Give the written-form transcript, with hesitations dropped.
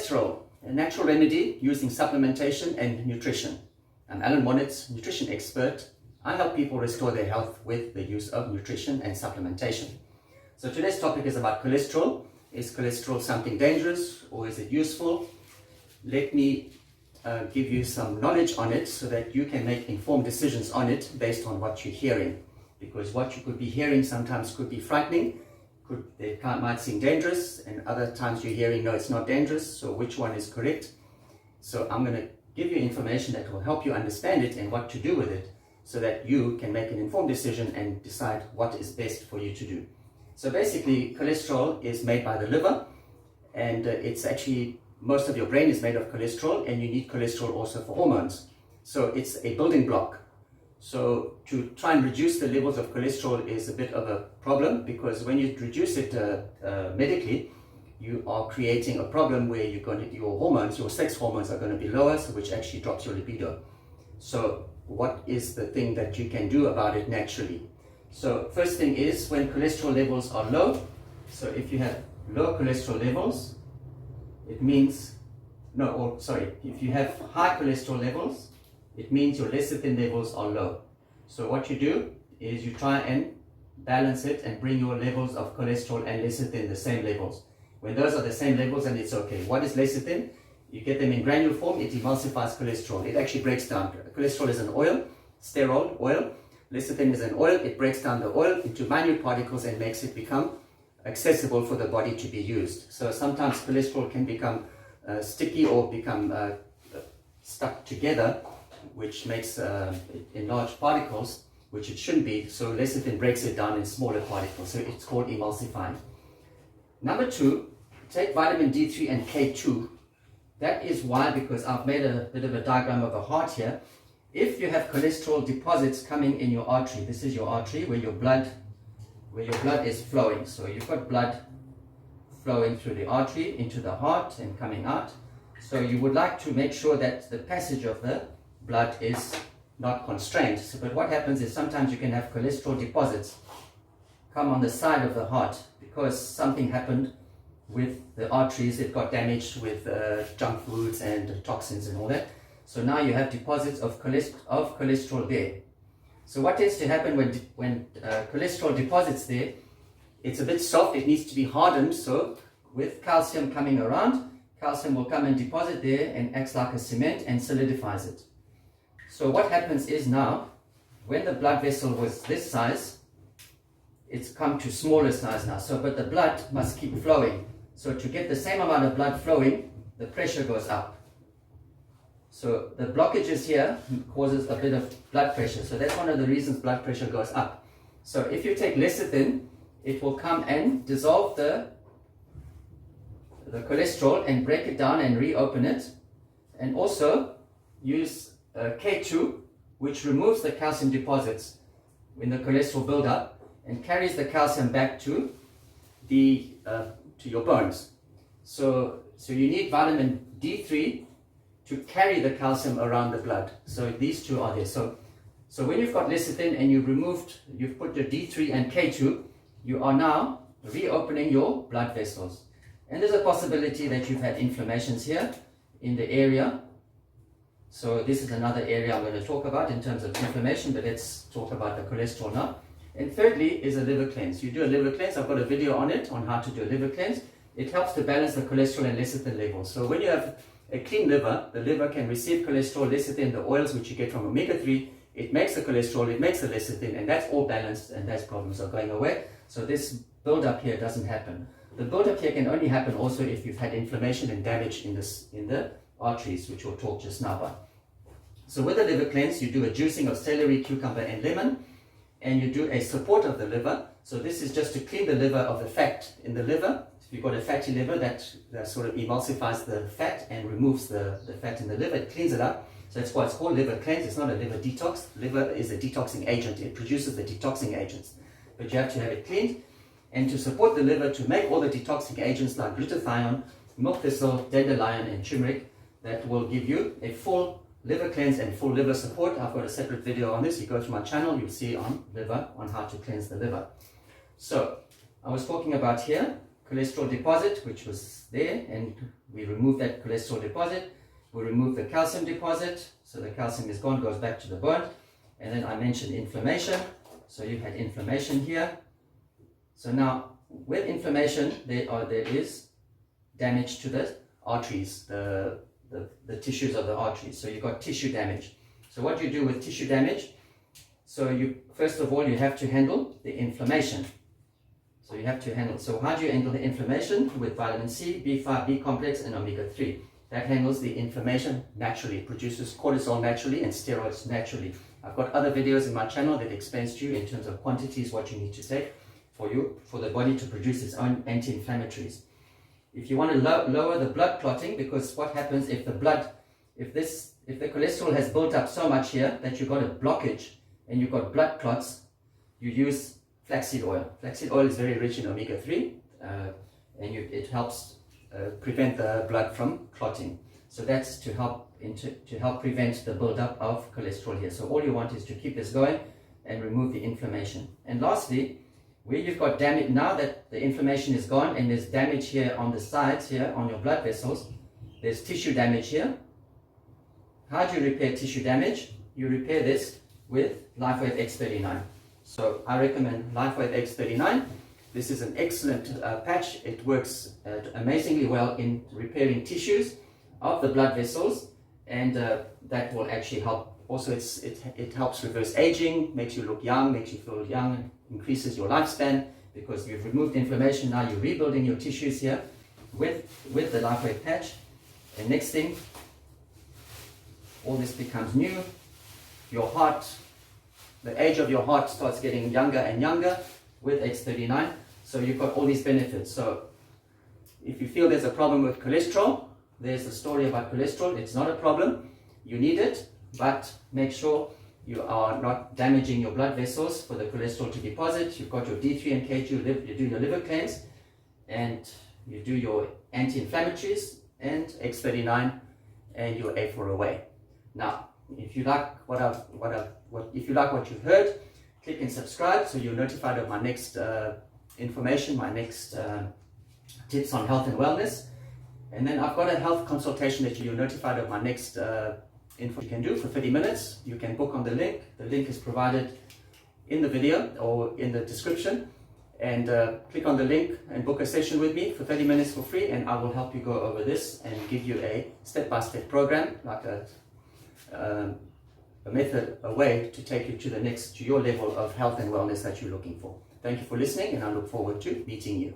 Cholesterol, a natural remedy using supplementation and nutrition. I'm Allan, Wohrnitz, nutrition expert. I help people restore their health with the use of nutrition and supplementation. So today's topic is about cholesterol. Is cholesterol something dangerous or is it useful? Let me give you some knowledge on it so that you can make informed decisions on it based on what you're hearing. Because what you could be hearing sometimes could be frightening, might seem dangerous, and other times you're hearing, no, it's not dangerous, so which one is correct? So I'm going to give you information that will help you understand it and what to do with it so that you can make an informed decision and decide what is best for you to do. So basically, cholesterol is made by the liver, and it's actually, most of your brain is made of cholesterol, and you need cholesterol also for hormones. So it's a building block. So to try and reduce the levels of cholesterol is a bit of a problem, because when you reduce it medically, you are creating a problem where your hormones, your sex hormones are going to be lower, so which actually drops your libido. So what is the thing that you can do about it naturally? So first thing is when cholesterol levels are low, so if you have low cholesterol levels, it means, if you have high cholesterol levels, it means your lecithin levels are low. So what you do is you try and balance it and bring your levels of cholesterol and lecithin the same levels. When those are the same levels, then it's okay. What is lecithin? You get them in granule form, it emulsifies cholesterol. It actually breaks down. Cholesterol is an oil, steroid oil. Lecithin is an oil, it breaks down the oil into minute particles and makes it become accessible for the body to be used. So sometimes cholesterol can become sticky or become stuck together, which makes in large particles, which it shouldn't be. So lecithin breaks it down in smaller particles. So it's called emulsifying. Number two, take vitamin D3 and K2. That is why, because I've made a bit of a diagram of a heart here. If you have cholesterol deposits coming in your artery, this is your artery where your blood is flowing. So you've got blood flowing through the artery into the heart and coming out. So you would like to make sure that the passage of the blood is not constrained. So, but what happens is sometimes you can have cholesterol deposits come on the side of the heart because something happened with the arteries. It got damaged with junk foods and toxins and all that. So now you have deposits of cholesterol there. So what tends to happen when cholesterol deposits there, it's a bit soft, it needs to be hardened. So with calcium coming around, calcium will come and deposit there and acts like a cement and solidifies it. So what happens is now, when the blood vessel was this size, it's come to smaller size now. So, but the blood must keep flowing. So to get the same amount of blood flowing, the pressure goes up. So the blockages here causes a bit of blood pressure. So that's one of the reasons blood pressure goes up. So if you take lecithin, it will come and dissolve the cholesterol and break it down and reopen it. And also use K2, which removes the calcium deposits when the cholesterol build up and carries the calcium back to your bones. So you need vitamin D3 to carry the calcium around the blood. So these two are there. So when you've got lecithin and you've put your D3 and K2, you are now reopening your blood vessels. And there's a possibility that you've had inflammations here in the area. So this is another area I'm going to talk about in terms of inflammation, but let's talk about the cholesterol now. And thirdly is a liver cleanse. You do a liver cleanse. I've got a video on it, on how to do a liver cleanse. It helps to balance the cholesterol and lecithin levels. So when you have a clean liver, the liver can receive cholesterol, lecithin, the oils which you get from omega-3. It makes the cholesterol, it makes the lecithin, and that's all balanced, and those problems are going away. So this build-up here doesn't happen. The build-up here can only happen also if you've had inflammation and damage in the arteries, which we'll talk just now about. So with the liver cleanse, you do a juicing of celery, cucumber, and lemon, and you do a support of the liver. So this is just to clean the liver of the fat in the liver. If you've got a fatty liver, that sort of emulsifies the fat and removes the fat in the liver. It cleans it up. So that's why it's called liver cleanse. It's not a liver detox. Liver is a detoxing agent. It produces the detoxing agents. But you have to have it cleaned. And to support the liver to make all the detoxing agents like glutathione, milk thistle, dandelion, and turmeric, that will give you a full liver cleanse and full liver support. I've got a separate video on this. You go to my channel, you'll see on liver, on how to cleanse the liver. So I was talking about here cholesterol deposit, which was there, and we remove that cholesterol deposit. We remove the calcium deposit, so the calcium is gone, goes back to the bone. And then I mentioned inflammation, so you had inflammation here. So now with inflammation, there is damage to the arteries, the tissues of the arteries. So you've got tissue damage. So what you do with tissue damage, so first of all you have to handle the inflammation. So how do you handle the inflammation? With vitamin C, B5, B complex, and omega-3. That handles the inflammation naturally, produces cortisol naturally and steroids naturally. I've got other videos in my channel that explains to you in terms of quantities what you need to take for the body to produce its own anti-inflammatories. If you want to lower the blood clotting, because what happens if the cholesterol has built up so much here that you've got a blockage and you've got blood clots, you use flaxseed oil. Flaxseed oil is very rich in omega-3 and it helps prevent the blood from clotting. So that's to help prevent the buildup of cholesterol here. So all you want is to keep this going and remove the inflammation. And lastly, where you've got damage, now that the inflammation is gone and there's damage here on the sides here on your blood vessels, there's tissue damage here. How do you repair tissue damage? You repair this with Lifewave X39. So I recommend Lifewave X39. This is an excellent patch. It works amazingly well in repairing tissues of the blood vessels, and that will actually help. Also, it helps reverse aging, makes you look young, makes you feel young, increases your lifespan because you've removed inflammation. Now you're rebuilding your tissues here with the Lifewave patch. And next thing, all this becomes new. Your heart, the age of your heart starts getting younger and younger with X39. So you've got all these benefits. So if you feel there's a problem with cholesterol, there's a story about cholesterol. It's not a problem. You need it, but make sure you are not damaging your blood vessels for the cholesterol to deposit. You've got your D3 and K2, you do your liver cleanse, and you do your anti-inflammatories and X39, and you're A4 away. Now, if you like if you like what you've heard, click and subscribe so you're notified of my next information, my next tips on health and wellness. And then I've got a health consultation that you're notified of my next info you can do for 30 minutes. You can book on the link. The link is provided in the video or in the description. And click on the link and book a session with me for 30 minutes for free, and I will help you go over this and give you a step-by-step program, like a method, a way to take you to your level of health and wellness that you're looking for. Thank you for listening, and I look forward to meeting you.